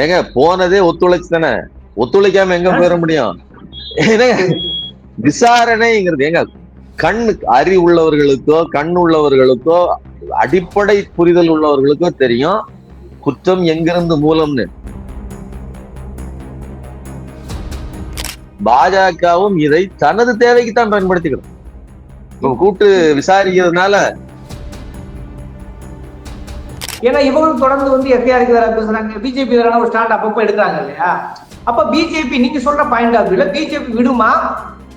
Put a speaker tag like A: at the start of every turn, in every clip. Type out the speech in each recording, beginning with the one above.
A: ஏங்க போனதே ஒத்துழைச்சு தானே, ஒத்துழைக்காம எங்க போயிட முடியும்? விசாரணைங்கிறது ஏங்க கண் அறிவுள்ளவர்களுக்கோ கண் உள்ளவர்களுக்கோ அடிப்படை புரிதல் உள்ளவர்களுக்கோ தெரியும் குற்றம் எங்கிருந்து மூலம்னு. பாஜகவும் இதை தனது தேவைக்குத்தான் பயன்படுத்திக்கணும். கூட்டு விசாரிக்கிறதுனால
B: ஏன்னா இவங்களும் தொடர்ந்து எஃப்ஐஆருக்கு வேற பேசுறாங்க, பிஜேபி வேற ஒரு ஸ்டாண்ட் அப்பப்போ எடுக்கிறாங்க இல்லையா? அப்ப பிஜேபி நீங்க சொல்ற பாயிண்ட் ஆஃப் வியூல பிஜேபி விடுமா?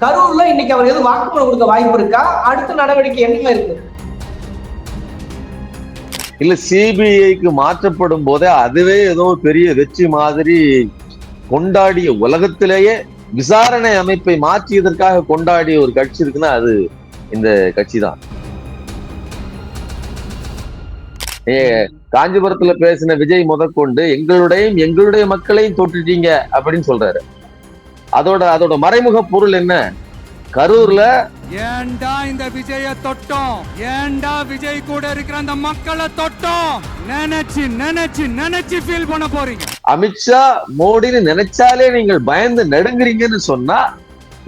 B: கரூர்ல இன்னைக்கு அவர் எதுவும் வாக்குமூலம் கொடுக்க வாய்ப்பு இருக்கா? அடுத்த நடவடிக்கை என்ன இருக்கு?
A: இல்ல, சிபிஐக்கு மாற்றப்படும் போதே அதுவே ஏதோ பெரிய வெற்றி மாதிரி கொண்டாடிய, உலகத்திலேயே விசாரணை அமைப்பை மாற்றியதற்காக கொண்டாடிய ஒரு கட்சி இருக்குன்னா அது இந்த கட்சி தான். காஞ்சிபுரத்துல பேசின விஜய் முதற்கொண்டு எங்களுடைய மக்களையும் தொட்டுட்டீங்க அப்படின்னு சொல்றாரு. அதோட மறைமுக பொருள் என்ன? கரூர்ல
C: ஏண்டா இந்த விஜய தொட்டோம், ஏண்டா விஜய் கூட இருக்கிற அந்த மக்களை தொட்டோம் நினைச்சு ஃபீல் பண்ண போறீங்க.
A: அமித்ஷா மோடின்னு நினைச்சாலே நீங்கள் பயந்து நடுங்குறீங்கன்னு சொன்னா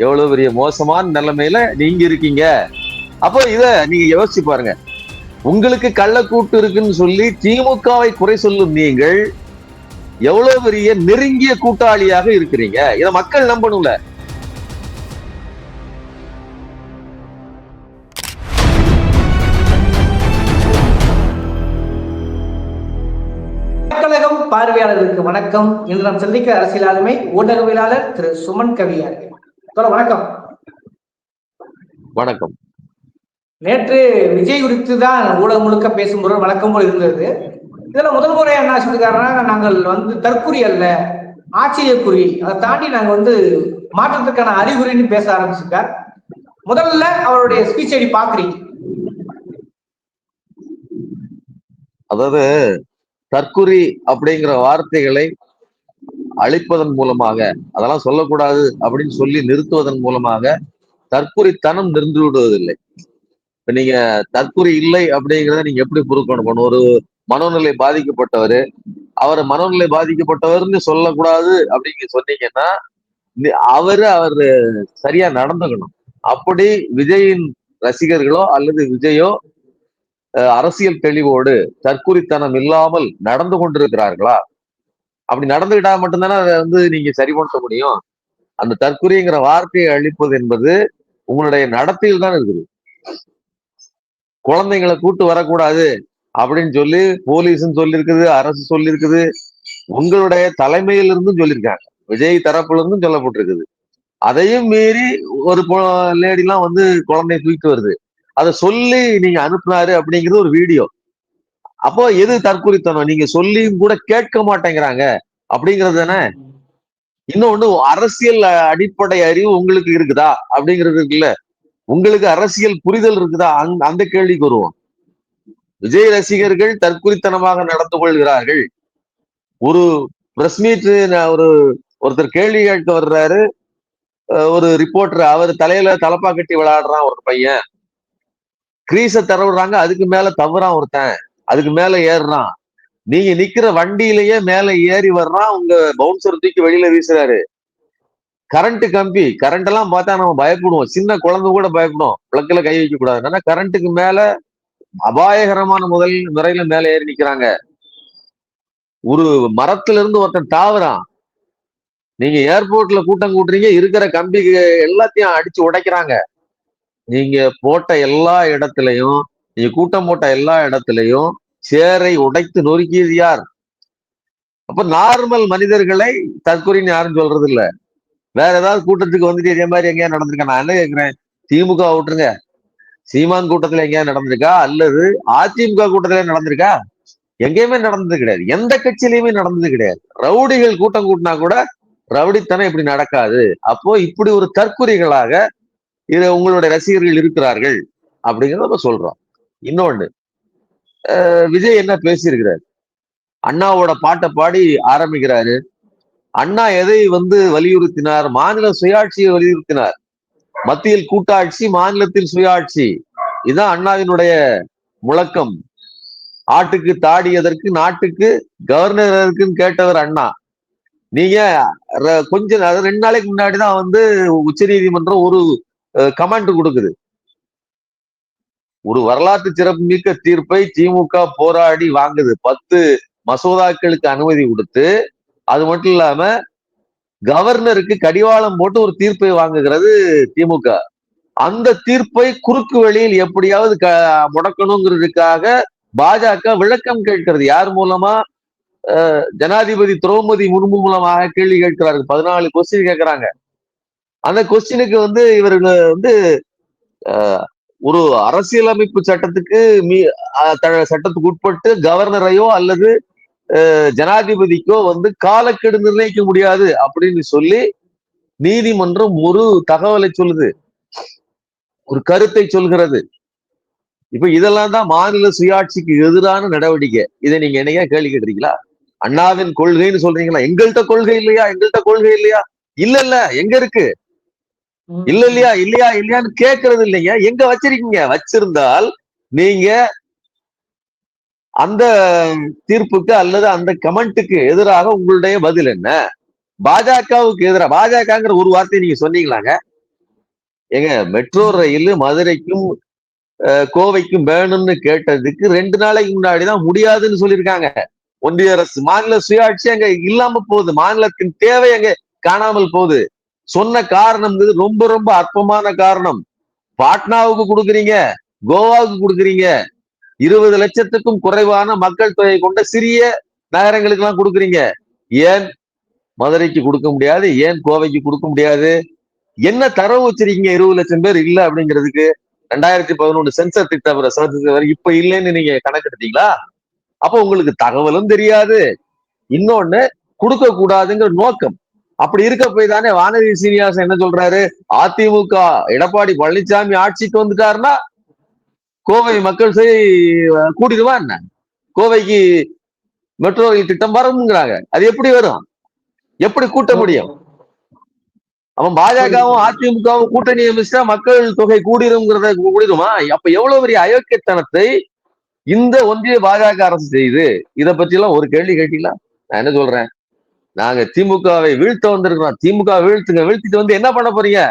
A: எவ்வளவு பெரிய மோசமான நிலைமையில நீங்க இருக்கீங்க. அப்போ இத நீங்க யோசிச்சு பாருங்க. உங்களுக்கு கள்ளக்கூட்டு இருக்குன்னு சொல்லி திமுகவை குறை சொல்லும் நீங்கள் எவ்வளவு பெரிய நெருங்கிய கூட்டாளியாக இருக்கிறீங்க. இத மக்கள் நம்பணும்ல.
B: கழகம் பார்வையாளர்களுக்கு வணக்கம். இன்று நாம் சந்திக்க அரசியல் ஆளுமை ஊடகவியலாளர் திரு சுமன் கவியார். வணக்கம்.
A: வணக்கம்.
B: நேற்று விஜய் குறித்து தான் ஊடகம் முழுக்க பேசும்போது வழக்கம் போல் இருந்தது. இதுல முதல் முறையா என்ன சொல்லிருக்காருன்னா, நாங்கள் தற்குறி அல்ல, ஆச்சரியக்குறி, அதை தாண்டி நாங்க மாற்றத்துக்கான அறிகுறின்னு பேச ஆரம்பிச்சிருக்கார். முதல்ல அவருடைய ஸ்பீச் ஐடி பாக்குறீங்க.
A: அதாவது தற்குறி அப்படிங்கிற வார்த்தைகளை அழிப்பதன் மூலமாக, அதெல்லாம் சொல்லக்கூடாது அப்படின்னு சொல்லி நிறுத்துவதன் மூலமாக தற்குறித்தனம் நின்று விடுவதில்லை. இப்ப நீங்க தற்குறி இல்லை அப்படிங்கிறத நீங்க எப்படி ப்ரூவ் பண்ணணும்? ஒரு மனோநிலை பாதிக்கப்பட்டவர், அவர் மனோநிலை பாதிக்கப்பட்டவர்னு சொல்லக்கூடாது அப்படின்னு சொன்னீங்கன்னா அவர் சரியா நடந்துக்கணும். அப்படி விஜயின் ரசிகர்களோ அல்லது விஜயோ அரசியல் தெளிவோடு தற்குறித்தனம் இல்லாமல் நடந்து கொண்டிருக்கிறார்களா? அப்படி நடந்துகிட்டா மட்டும்தானே அதை நீங்க சரி பண்ண முடியும். அந்த தற்குறிங்கிற வார்த்தையை அழிப்பது என்பது உங்களுடைய நடத்தையில் தான் இருக்குது. குழந்தைங்களை கூட்டு வரக்கூடாது அப்படின்னு சொல்லி போலீஸும் சொல்லியிருக்குது, அரசு சொல்லியிருக்குது, உங்களுடைய தலைமையில இருந்தும் சொல்லியிருக்காங்க, விஜய் தரப்புல இருந்தும் சொல்லப்பட்டிருக்குது. அதையும் மீறி ஒரு லேடிலாம் குழந்தைய தூக்கிட்டு வருது. அதை சொல்லி நீங்க அனுப்புனாரு அப்படிங்கிறது ஒரு வீடியோ. அப்போ எது தற்குறித்தனம்? நீங்க சொல்லியும் கூட கேட்க மாட்டேங்கிறாங்க அப்படிங்கிறது தானே. இன்னொன்னு, அரசியல் அடிப்படை அறிவு உங்களுக்கு இருக்குதா அப்படிங்கிறது இருக்குல்ல. உங்களுக்கு அரசியல் புரிதல் இருக்குதா? அந்த கேள்விக்கு வருவோம். விஜய் ரசிகர்கள் தற்குறித்தனமாக நடந்து கொள்கிறார்கள். ஒரு பிரஸ் மீட் ஒருத்தர் கேள்வி கேட்க வர்றாரு, ஒரு ரிப்போர்ட்டர், அவர் தலையில தலப்பா கட்டி விளையாடுறான் ஒரு பையன், கிரீஸ தரவுறாங்க, அதுக்கு மேல தவறான் ஒருத்தன், அதுக்கு மேல ஏறுறான், நீங்க நிக்கிற வண்டியிலேயே மேல ஏறி வர்றான், உங்க பவுன்சர் தூக்கி வெளியில வீசுறாரு. கரண்ட் கம்பி, கரண்ட் எல்லாம் பார்த்தா நம்ம பயப்படுவோம், சின்ன குழந்தை கூட பயப்படும், விளக்குல கை வைக்க கூடாது. ஆனா கரண்ட்டுக்கு மேல அபாயகரமான முறையில மேல ஏறி நிக்கிறாங்க. ஒரு மரத்துல இருந்து ஒருத்தன் தாவுறான், நீங்க ஏர்போர்ட்ல கூட்டம் கூட்டுறீங்க, இருக்கிற கம்பி எல்லாத்தையும் அடிச்சு உடைக்கிறாங்க. நீங்க போட்ட எல்லா இடத்துலயும், நீங்க கூட்டம் போட்ட எல்லா இடத்துலயும் சேரை உடைத்து நொறுக்கியது யார்? அப்ப நார்மல் மனிதர்களை தற்கொலைன்னு யாரும் சொல்றது இல்ல. வேற ஏதாவது கூட்டத்துக்கு இதே மாதிரி எங்கேயா நடந்திருக்கா? நான் என்ன கேட்கிறேன், திமுக விட்டுருங்க, சீமான் கூட்டத்துல எங்கேயா நடந்திருக்கா? அல்லது அதிமுக கூட்டத்துல நடந்திருக்கா? எங்கேயுமே நடந்தது கிடையாது. எந்த கட்சியிலையுமே நடந்தது கிடையாது. ரவுடிகள் கூட்டம் கூட்டினா கூட ரவுடித்தனம் இப்படி நடக்காது. அப்போ இப்படி ஒரு தற்குறிகளாக இது உங்களுடைய ரசிகர்கள் இருக்கிறார்கள் அப்படிங்கிறத நம்ம சொல்றோம். இன்னொன்னு, விஜய் என்ன பேசியிருக்கிறார்? அண்ணாவோட பாட்டை பாடி ஆரம்பிக்கிறாரு. அண்ணா எதை வலியுறுத்தினார்? மாநில சுயாட்சியை வலியுறுத்தினார். மத்தியில் கூட்டாட்சி, மாநிலத்தில் சுயாட்சி, இதுதான் அண்ணாவினுடைய முழக்கம். ஆட்டுக்கு தாடி எதற்கு, நாட்டுக்கு கவர்னர் எதற்குன்னு கேட்டவர் அண்ணா. நீங்க கொஞ்சம் 2 நாளைக்கு முன்னாடிதான் வந்து உச்ச நீதிமன்றம் ஒரு கமெண்ட் கொடுக்குது. ஒரு வரலாற்று சிறப்புமிக்க தீர்ப்பை திமுக போராடி வாங்குது. 10 மசோதாக்களுக்கு அனுமதி கொடுத்து, அது மட்டும் இல்லாம கவர்னருக்கு கடிவாளம் போட்டு ஒரு தீர்ப்பை வாங்குகிறது திமுக. அந்த தீர்ப்பை குறுக்கு வழியில் எப்படியாவது முடக்கணுங்கிறதுக்காக பாஜக விளக்கம் கேட்கிறது. யார் மூலமா? ஜனாதிபதி திரௌபதி முர்மு மூலமாக கேள்வி கேட்கிறார்கள். 14 கொஸ்டின் கேட்கிறாங்க. அந்த கொஸ்டினுக்கு வந்து இவர்கள் வந்து ஒரு அரசியலமைப்பு சட்டத்துக்கு சட்டத்துக்கு உட்பட்டு கவர்னரையோ அல்லது ஜனாதிபதிக்கோ வந்து காலக்கெடு நிர்ணயிக்க முடியாது அப்படின்னு சொல்லி நீதிமன்றம் ஒரு தகவலை சொல்லுது, ஒரு கருத்தை சொல்கிறது. இப்ப இதெல்லாம் தான் மாநில சுயாட்சிக்கு எதிரான நடவடிக்கை. இதை நீங்க என்னையா கேள்வி கேட்டுறீங்களா? அண்ணாவின் கொள்கைன்னு சொல்றீங்களா? எங்கள்கிட்ட கொள்கை இல்லையா? எங்கள்கிட்ட கொள்கை இல்லையா? இல்ல எங்க இருக்கு? இல்லையான்னு கேட்கறது இல்லைங்க. எங்க வச்சிருக்கீங்க? வச்சிருந்தால் நீங்க அந்த தீர்ப்புக்கு அல்லது அந்த கமெண்ட்டுக்கு எதிராக உங்களுடைய பதில் என்ன? பாஜகவுக்கு எதிராக பாஜகங்கிற ஒரு வார்த்தை நீங்க சொன்னீங்களாங்க? எங்க மெட்ரோ ரயில் மதுரைக்கும் கோவைக்கும் வேணும்னு கேட்டதுக்கு 2 நாளைக்கு முன்னாடிதான் முடியாதுன்னு சொல்லியிருக்காங்க. ஒன்றிய அரசு. மாநில சுயாட்சி அங்க இல்லாம போகுது. மாநிலத்தின் தேவை அங்க காணாமல் போகுது. சொன்ன காரணம் ரொம்ப ரொம்ப அற்பமான காரணம். பாட்னாவுக்கு கொடுக்குறீங்க, கோவாவுக்கு கொடுக்குறீங்க, 20 லட்சத்துக்கும் குறைவான மக்கள் தொகை கொண்ட சிறிய நகரங்களுக்கு எல்லாம் கொடுக்குறீங்க. ஏன் மதுரைக்கு கொடுக்க முடியாது? ஏன் கோவைக்கு கொடுக்க முடியாது? என்ன தரவு வச்சிருக்கீங்க? 20 லட்சம் பேர் இல்ல அப்படிங்கிறதுக்கு 2011 சென்சர் திட்டம் இப்ப இல்லைன்னு நீங்க கணக்கெடுத்தீங்களா? அப்ப உங்களுக்கு தகவலும் தெரியாது, இன்னொன்னு கொடுக்க கூடாதுங்கிற நோக்கம். அப்படி இருக்க போய் தானே வானதி சீனிவாசன் என்ன சொல்றாரு? அதிமுக எடப்பாடி பழனிசாமி ஆட்சிக்கு வந்துட்டாருன்னா கோவை மக்கள் கூட்டிடுவா என்ன? கோவைக்கு மெட்ரோ ரயில் திட்டம் வருங்கிறாங்க. அது எப்படி வரும்? எப்படி கூட்ட முடியும்? அவன் பாஜகவும் அதிமுகவும் கூட்டணி அமைச்சா மக்கள் தொகை கூடிருமா? அப்ப எவ்வளவு பெரிய அயோக்கியத்தனத்தை இந்த ஒன்றிய பாஜக அரசு செய்து. இதை பற்றி எல்லாம் ஒரு கேள்வி கேட்டீங்களா? நான் என்ன சொல்றேன், நாங்க திமுகவை வீழ்த்த வந்திருக்கிறோம். திமுக வீழ்த்திட்டு வந்து என்ன பண்ண போறீங்க?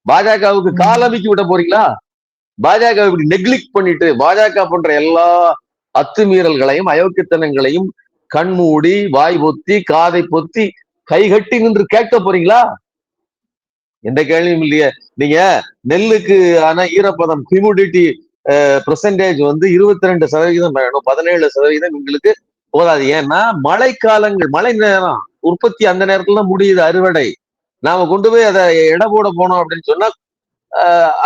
A: பாஜகவுக்கு காலமிக்கி விட போறீங்களா? பாஜக இப்படி நெக்லிக்ட் பண்ணிட்டு பாஜக போன்ற எல்லா அத்துமீறல்களையும் அயோக்கியத்தனங்களையும் கண்மூடி வாய் பொத்தி காதை பொத்தி கைகட்டி நின்று கேட்க போறீங்களா? எந்த கேள்வியும் இல்லையே. நீங்க நெல்லுக்கு ஆனா ஈரப்பதம் ஹியூமிடிட்டி பெர்சன்டேஜ் வந்து 22% வேணும், 17% உங்களுக்கு போதாது. ஏன்னா மழைக்காலங்கள், மழை நேரம், உற்பத்தி அந்த நேரத்துல தான் முடியுது, அறுவடை. நாம கொண்டு போய் அதை எடை போட போனோம் அப்படின்னு சொன்னா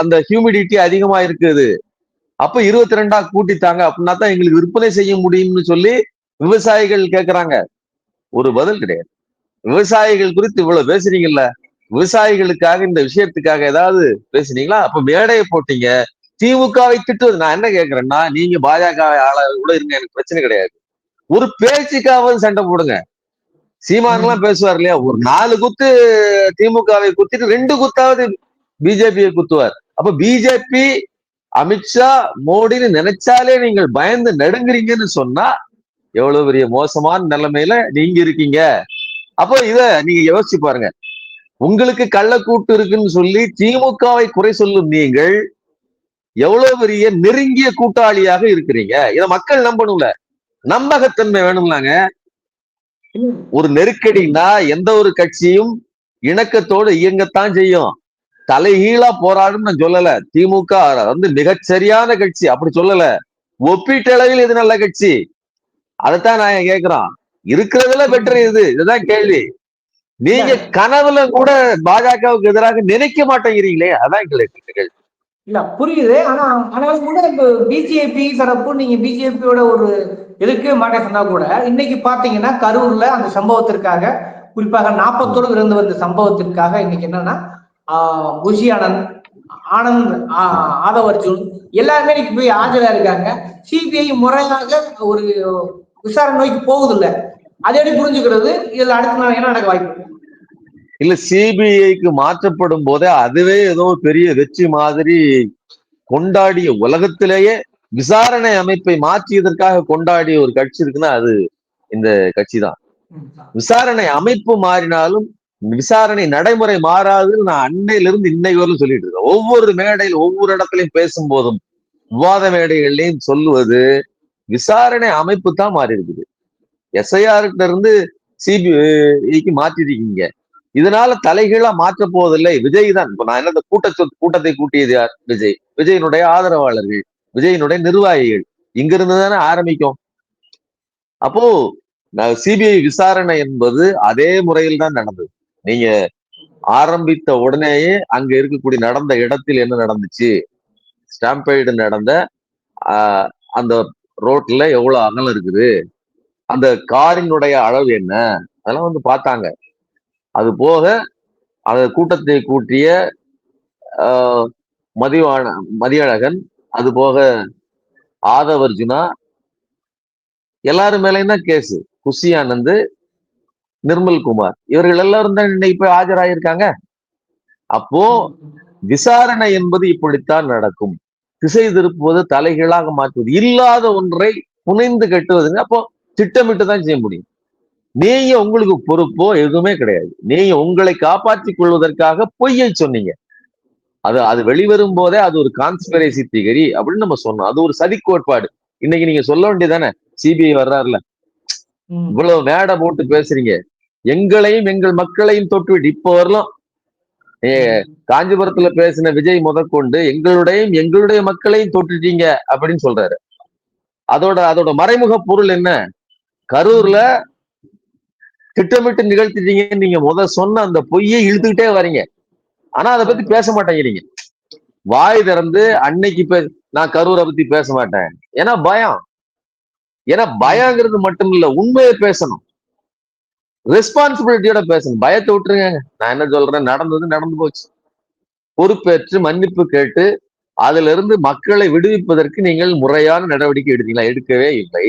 A: அந்த ஹியூமிடிட்டி அதிகமா இருக்குது. அப்ப 22 கூட்டித்தாங்க அப்படின்னா தான் எங்களுக்கு விற்பனை செய்ய முடியும்னு சொல்லி விவசாயிகள் கேட்கிறாங்க. ஒரு பதில் கிடையாது. விவசாயிகள் குறித்து இவ்வளவு பேசுறீங்கல்ல, விவசாயிகளுக்காக இந்த விஷயத்துக்காக ஏதாவது பேசுனீங்களா? அப்ப மேடையை போட்டீங்க, திமுகவை திட்டுவது. நான் என்ன கேட்கிறேன்னா, நீங்க பாஜக ஆளர் கூட இருங்க, எனக்கு பிரச்சனை கிடையாது. ஒரு பேச்சுக்காவது சண்டை போடுங்க. சீமான் எல்லாம் பேசுவார் இல்லையா? ஒரு 4 குத்து திமுகவை குத்திட்டு 2 குத்தாவது பிஜேபியை குத்துவார். அப்ப பிஜேபி அமித்ஷா மோடின்னு நினைச்சாலே நீங்கள் பயந்து நடுங்குறீங்கன்னு சொன்னா எவ்வளவு பெரிய மோசமான நிலைமையில நீங்க இருக்கீங்க. அப்போ இத நீங்க யோசிச்சு பாருங்க. உங்களுக்கு கள்ளக்கூட்டு இருக்குன்னு சொல்லி திமுகவை குறை சொல்லும் நீங்கள் எவ்வளவு பெரிய நெருங்கிய கூட்டாளியாக இருக்கிறீங்க. இதை மக்கள் நம்பணும்ல, நம்பகத்தன்மை வேணும்லாங்க. ஒரு நெருக்கடினா எந்த ஒரு கட்சியும் இணக்கத்தோடு இயங்கத்தான் செய்யும். தலைகீழா போராடும் நான் சொல்லல. திமுக வந்து மிகச்சரியான கட்சி அப்படி சொல்லல. ஒப்பீட்டளவில் இது நல்ல கட்சி. அதைத்தான் நான் கேட்கிறோம். இருக்கிறதுல பெட்டர் இதுதான் கேள்வி. நீங்க கனவுல கூட பாஜகவுக்கு எதிராக நினைக்க மாட்டேங்கிறீங்களே, அதான் கேள்வி.
B: இல்ல புரியுது. ஆனாலும் கூட இப்ப பிஜேபி தரப்பு நீங்க பிஜேபியோட ஒரு எதிர்க்கவே மாட்டேன் சொன்னா கூட இன்னைக்கு பாத்தீங்கன்னா கரூர்ல அந்த சம்பவத்திற்காக, குறிப்பாக 40 இருந்து வந்த சம்பவத்திற்காக இன்னைக்கு என்னன்னா புஷி ஆனந்த் ஆதவ் அர்ஜுன் எல்லாருமே இன்னைக்கு போய் ஆஜரா இருக்காங்க. சிபிஐ முறையாக ஒரு விசாரணை நோக்கி போகுது இல்ல, அதை எப்படி புரிஞ்சுக்கிறது? இதுல அடுத்த என்ன நடக்க வாய்ப்பு
A: இல்ல? சிபிஐக்கு மாற்றப்படும் போதே அதுவே ஏதோ பெரிய வெற்றி மாதிரி கொண்டாடிய உலகத்திலேயே விசாரணை அமைப்பை மாற்றியதற்காக கொண்டாடிய ஒரு கட்சி இருக்குன்னா அது இந்த கட்சி தான். விசாரணை அமைப்பு மாறினாலும் விசாரணை நடைமுறை மாறாதுன்னு நான் அன்னையிலிருந்து இன்னை வரலும் சொல்லிட்டு இருக்கேன். ஒவ்வொரு மேடையில் ஒவ்வொரு இடத்துலையும் பேசும் போதும் விவாத மேடைகள்லையும் சொல்லுவது விசாரணை அமைப்பு தான் மாறி இருக்குது. எஸ்ஐஆர்கிட்ட இருந்து சிபிஐக்கு மாற்றிருக்கீங்க. இதனால தலைகீழா மாற்ற போவதில்லை. விஜய் தான். இப்ப நான் என்ன கூட்டத்தை கூட்டியது யார்? விஜய். விஜயனுடைய ஆதரவாளர்கள், விஜயனுடைய நிர்வாகிகள் இங்கிருந்து தானே ஆரம்பிக்கும். அப்போ சிபிஐ விசாரணை என்பது அதே முறையில் தான் நடந்தது. நீங்க ஆரம்பித்த உடனேயே அங்க இருக்கக்கூடிய நடந்த இடத்தில் என்ன நடந்துச்சு, ஸ்டாம்பைடு நடந்த அந்த ரோட்ல எவ்வளவு அகலம் இருக்குது, அந்த காரினுடைய அளவு என்ன, அதெல்லாம் வந்து பார்த்தாங்க. அது போக அந்த கூட்டத்தை கூட்டிய மதியழகன், அது போக ஆதவர்ஜுனா, எல்லாரும் மேலேயும் தான் கேஸ். குஷி ஆனந்த், நிர்மல் குமார், இவர்கள் எல்லாரும் தான் இன்னைக்கு போய் ஆஜராயிருக்காங்க. அப்போ விசாரணை என்பது இப்படித்தான் நடக்கும். திசை திருப்புவது, தலைகீழாக மாற்றுவது, இல்லாத ஒன்றை புனைந்து கட்டுவதுங்க. அப்போ திட்டமிட்டு தான் செய்ய முடியும். நீங்க உங்களுக்கு பொறுப்போ எதுவுமே கிடையாது. நீங்க உங்களை காப்பாற்றிக் கொள்வதற்காக பொய்யை சொன்னீங்க. அது வெளிவரும் போதே அது ஒரு கான்ஸ்பிரசி தியரி அப்படின்னு நம்ம சொன்னோம். அது ஒரு சதி கோட்பாடு. இன்னைக்கு நீங்க சொல்ல வேண்டியதானே, சிபிஐ வர்றாருல, இவ்வளவு மேடை போட்டு பேசுறீங்க, எங்களையும் எங்கள் மக்களையும் தொட்டு இப்ப வரலாம். காஞ்சிபுரத்துல பேசின விஜய் முதற்கொண்டு எங்களுடைய மக்களையும் தொட்டுட்டீங்க அப்படின்னு சொல்றாரு. அதோட மறைமுக பொருள் என்ன? கரூர்ல திட்டமிட்டு நிகழ்த்திட்டீங்கன்னு நீங்க சொன்ன அந்த பொய்யை இழுத்துக்கிட்டே வரீங்க. ஆனா அதை பத்தி பேச மாட்டேங்கிறீங்க. வாய் திறந்து அன்னைக்கு நான் கரூரை பத்தி பேச மாட்டேன். ஏன்னா பயங்கிறது மட்டும் இல்ல, உண்மையை பேசணும், ரெஸ்பான்சிபிலிட்டியோட பேசணும். பயத்தை விட்டுருங்க. நான் என்ன சொல்றேன், நடந்து போச்சு. பொறுப்பேற்று மன்னிப்பு கேட்டு அதுல இருந்து மக்களை விடுவிப்பதற்கு நீங்கள் முறையான நடவடிக்கை எடுத்தீங்களா? எடுக்கவே இல்லை.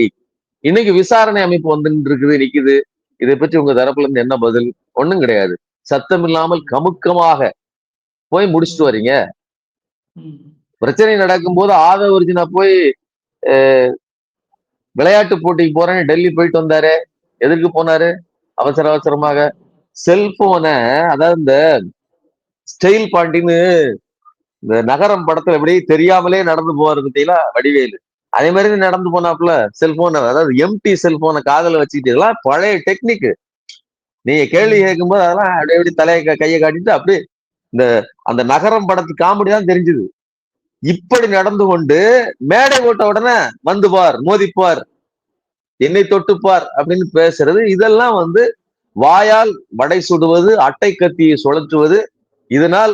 A: இன்னைக்கு விசாரணை அமைப்பு வந்து இருக்குது, நிக்குது. இதை பற்றி உங்க தரப்புல இருந்து என்ன பதில்? ஒண்ணும் கிடையாது. சத்தம் இல்லாமல் கமுக்கமாக போய் முடிச்சுட்டு வரீங்க. பிரச்சனை நடக்கும் போது ஆதவர்ஜுனா போய் விளையாட்டு போட்டிக்கு போறேன்னு டெல்லி போயிட்டு வந்தாரு. எதற்கு போனாரு? அவசரமாக செல்போனை, அதாவது இந்த ஸ்டைல் பாண்டின்னு இந்த நகரம் படத்துல எப்படி தெரியாமலே நடந்து போவாரு பார்த்தீங்களா வடிவேலு, அதே மாதிரி நடந்து போனாப்புல செல்போனை, அதாவது எம்டி செல்போனை காதல வச்சுக்கிட்டு, இதெல்லாம் பழைய டெக்னிக். நீங்க கேள்வி கேட்கும்போது அதெல்லாம் அப்படியே தலையை கையை காட்டிட்டு அப்படியே அந்த நகரம் படத்து காமெடி தான் தெரிஞ்சுது. இப்படி நடந்து கொண்டு மேடை போட்ட உடனே வந்து பார், மோதிப்பார், என்னை தொட்டுப்பார் அப்படின்னு பேசுறது, இதெல்லாம் வந்து வாயால் வடை சுடுவது, அட்டை கத்தியை சுழற்றுவது. இதனால்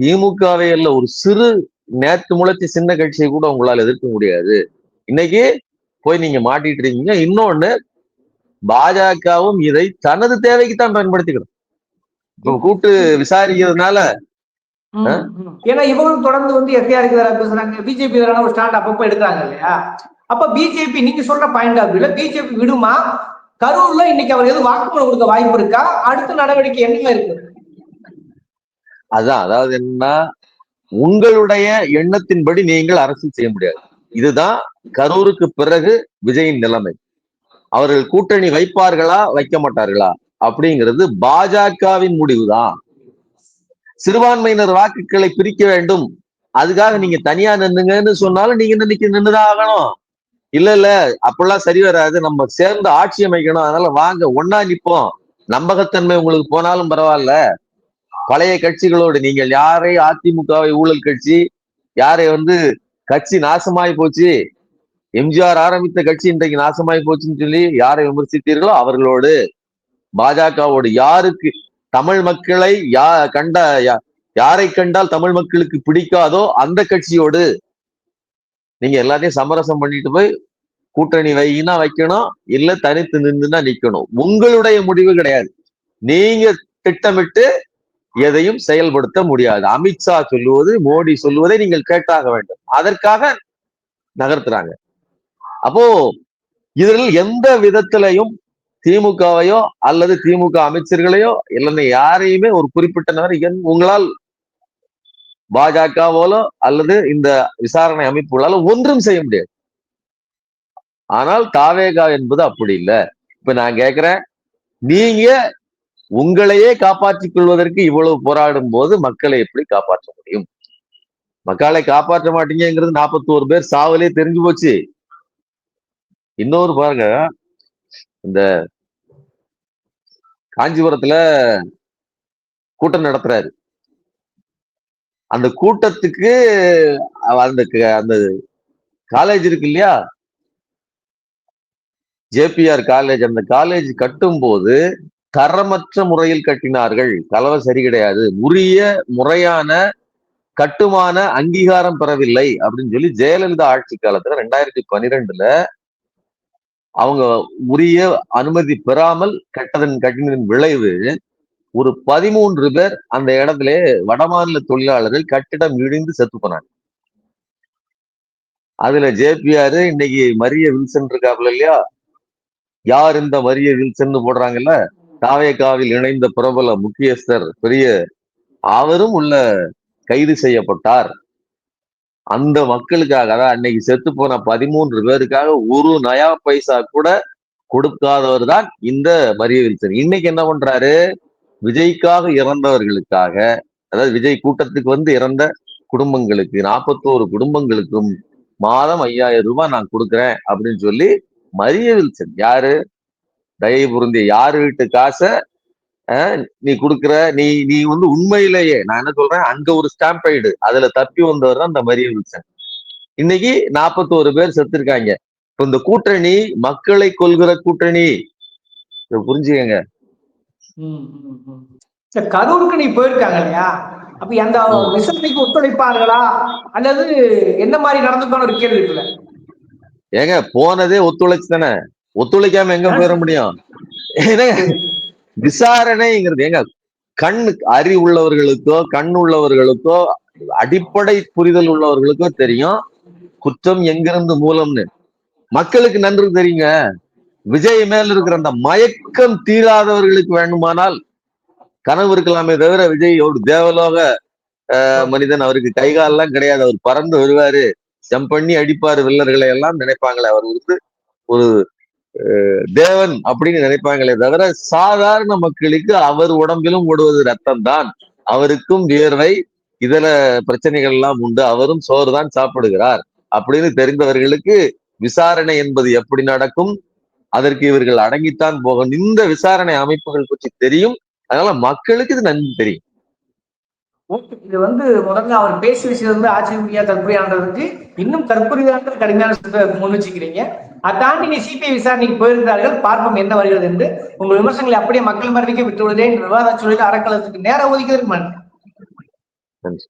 A: திமுகவை அல்ல, ஒரு சிறு நேற்று முளைச்சி சின்ன கட்சியை கூட உங்களால் எதிர்க்க முடியாது. இன்னைக்கு போய் நீங்க மாட்டிட்டு இருக்கீங்க. இன்னொன்னு, பாஜகவும் இதை தனது தேவைக்கு தான் பயன்படுத்திக்கணும். கூட்டு விசாரிக்கிறதுனால,
B: ஏன்னா இவங்களும் தொடர்ந்து வந்து எஃப்ஐஆருக்கு வேற பேசுறாங்க, பிஜேபி ஒரு ஸ்டாண்ட் அப்பப்போ எடுக்கிறாங்க இல்லையா? அப்ப பிஜேபி, நீங்க சொல்ற பாயிண்ட் ஆஃப் வியூல பிஜேபி விடுமா? கரூர்ல இன்னைக்கு அவர் எதுவும் வாக்குமூலம் கொடுக்க வாய்ப்பு இருக்கா? அடுத்த நடவடிக்கை என்ன இருக்கு?
A: அதாவது என்ன, உங்களுடைய எண்ணத்தின்படி நீங்கள் அரசியல் செய்ய முடியாது. இதுதான் கரூருக்கு பிறகு விஜயின் நிலைமை. அவர்கள் கூட்டணி வைப்பார்களா வைக்க மாட்டார்களா அப்படிங்கிறது பாஜகவின் முடிவுதான். சிறுபான்மையினர் வாக்குகளை பிரிக்க வேண்டும், அதுக்காக நீங்க தனியா நின்னுங்கன்னு சொன்னாலும் நீங்க நின்னுதான் ஆகணும். இல்ல அப்படிலாம் சரி வராது, நம்ம சேர்ந்து ஆட்சி அமைக்கணும், அதனால வாங்க ஒன்னா நிப்போம், நம்பகத்தன்மை உங்களுக்கு போனாலும் பரவாயில்ல. பழைய கட்சிகளோடு நீங்கள் யாரை, அதிமுகவை ஊழல் கட்சி, யாரை கட்சி நாசமாய் போச்சு, எம்ஜிஆர் ஆரம்பித்த கட்சி இன்றைக்கு நாசமாய் போச்சுன்னு சொல்லி யாரை விமர்சித்தீர்களோ அவர்களோடு, பாஜகவோடு, யாருக்கு தமிழ் மக்களை யாரை கண்டால் தமிழ் மக்களுக்கு பிடிக்காதோ அந்த கட்சியோடு நீங்க எல்லாத்தையும் சமரசம் பண்ணிட்டு போய் கூட்டணி வைனா வைக்கணும், இல்ல தனித்து நின்றுனா நிக்கணும். உங்களுடைய முடிவு கிடையாது. நீங்க திட்டமிட்டு எதையும் செயல்படுத்த முடியாது. அமித்ஷா சொல்லுவது, மோடி சொல்லுவதை நீங்கள் கேட்டாக வேண்டும். அதற்காக நகர்த்துறாங்க. அப்போ இதில் எந்த விதத்திலையும் திமுகவையோ அல்லது திமுக அமைச்சர்களையோ இல்லைன்னா யாரையுமே ஒரு குறிப்பிட்ட நபர் உங்களால் பாஜகவோலோ அல்லது இந்த விசாரணை அமைப்புகளால ஒன்றும் செய்ய முடியாது. ஆனால் தாவேகா என்பது அப்படி இல்லை. இப்ப நான் கேட்கிறேன், நீங்க உங்களையே காப்பாற்றிக் கொள்வதற்கு இவ்வளவு போராடும் போது மக்களை எப்படி காப்பாற்ற முடியும்? மக்களை காப்பாற்ற மாட்டீங்கிறது 41 பேர் சாவலே தெரிஞ்சு போச்சு. இன்னொரு பாருங்க, இந்த காஞ்சிபுரத்துல கூட்டம் நடத்துறாரு. அந்த கூட்டத்துக்கு அந்த அந்த காலேஜ் இருக்கு இல்லையா, ஜேபிஆர் காலேஜ், அந்த காலேஜ் கட்டும் போது தரமற்ற முறையில் கட்டினார்கள். கலவை சரி கிடையாது, உரிய முறையான கட்டுமான அங்கீகாரம் பெறவில்லை அப்படின்னு சொல்லி ஜெயலலிதா ஆட்சி காலத்துல 2012 அவங்க உரிய அனுமதி பெறாமல் கட்டினதன் விளைவு ஒரு 13 பேர் அந்த இடத்துல வடமாநில தொழிலாளர்கள் கட்டிடம் இடிந்து செத்து போனாங்க. அதுல ஜேபிஆர் இன்னைக்கு மரிய வில்சன் இருக்காப்புல இல்லையா, யார் இந்த மரிய வில்சன் போடுறாங்கல்ல, தாவேகாவில் இணைந்த பிரபல முக்கியஸ்தர் பெரிய, அவரும் உள்ள கைது செய்யப்பட்டார். அந்த மக்களுக்காக, அதான் அன்னைக்கு செத்து போன 13 பேருக்காக ஒரு நயா பைசா கூட கொடுக்காதவர் தான் இந்த மரிய வில்சன். இன்னைக்கு என்ன பண்றாரு, விஜய்க்காக இறந்தவர்களுக்காக, அதாவது விஜய் கூட்டத்துக்கு வந்து இறந்த குடும்பங்களுக்கு 41 குடும்பங்களுக்கும் மாதம் 5000 ரூபாய் நான் கொடுக்குறேன் அப்படின்னு சொல்லி மரிய வில்சன், யாரு தயவு புரிந்திய யாரு வீட்டு காசை நீ கொடுக்குற, நீ நீ வந்து உண்மையிலேயே நான் என்ன சொல்றேன், அங்க ஒரு ஸ்டாம்பைடு அதுல தப்பி வந்தவர் தான் இந்த மரிய வில்சன். இன்னைக்கு 41 பேர் செத்துருக்காங்க. இப்ப இந்த கூட்டணி மக்களை கொல்கிற கூட்டணி, புரிஞ்சுக்கங்க.
B: கரூருக்கு நீ போயிருக்காங்க இல்லையா, அப்ப அந்த விசாரணைக்கு ஒத்துழைப்பார்களா அல்லது என்ன மாதிரி நடந்துக்கான ஒரு கேள்வி இருக்குல்ல.
A: ஏங்க போனதே ஒத்துழைச்சு தானே, ஒத்துழைக்காம எங்க போயிட முடியும்? விசாரணைங்கிறது ஏங்க கண் அறிவுள்ளவர்களுக்கோ கண் உள்ளவர்களுக்கோ அடிப்படை புரிதல் உள்ளவர்களுக்கோ தெரியும் குற்றம் எங்கிருந்து மூலம்னு. மக்களுக்கு நன்று தெரியுங்க. விஜய் மேல் இருக்கிற அந்த மயக்கம் தீராதவர்களுக்கு வேண்டுமானால் கனவு இருக்கலாமே தவிர, விஜய் ஒரு தேவலோக மனிதன், அவருக்கு கைகாலெல்லாம் கிடையாது, அவர் பறந்து வருவாரு, செம்பண்ணி அடிப்பாரு வில்லர்களை எல்லாம் நினைப்பாங்களே, அவர் வந்து ஒரு தேவன் அப்படின்னு நினைப்பாங்களே தவிர, சாதாரண மக்களுக்கு அவர் உடம்பிலும் ஓடுவது ரத்தம் தான், அவருக்கும் வியர்வை இதர பிரச்சனைகள் எல்லாம் உண்டு, அவரும் சோறு தான் சாப்பிடுகிறார் அப்படின்னு தெரிந்தவர்களுக்கு விசாரணை என்பது எப்படி நடக்கும், அதற்கு இவர்கள் அடங்கித்தான் போகணும். இந்த விசாரணை அமைப்புகள் பற்றி தெரியும், அதனால மக்களுக்கு இது நன்கு தெரியும்.
B: இது வந்து முதல்ல அவர் பேசி விஷயம் வந்து ஆச்சரியப்படியா தற்கொலையானதுக்கு இன்னும் தற்கொலையான கடுமையான முன் வச்சுக்கிறீங்க. அதை தாண்டி நீ சிபிஐ விசாரணைக்கு போயிருந்தார்கள், பார்ப்போம் என்ன வருகிறது என்று. உங்கள் விமர்சனங்களை அப்படியே மக்கள் மரபிக்க விட்டு விடுதேன். விவாத சூழலில் அறக்கலத்துக்கு நேரம் ஒதுக்கிறதுக்கு நன்றி.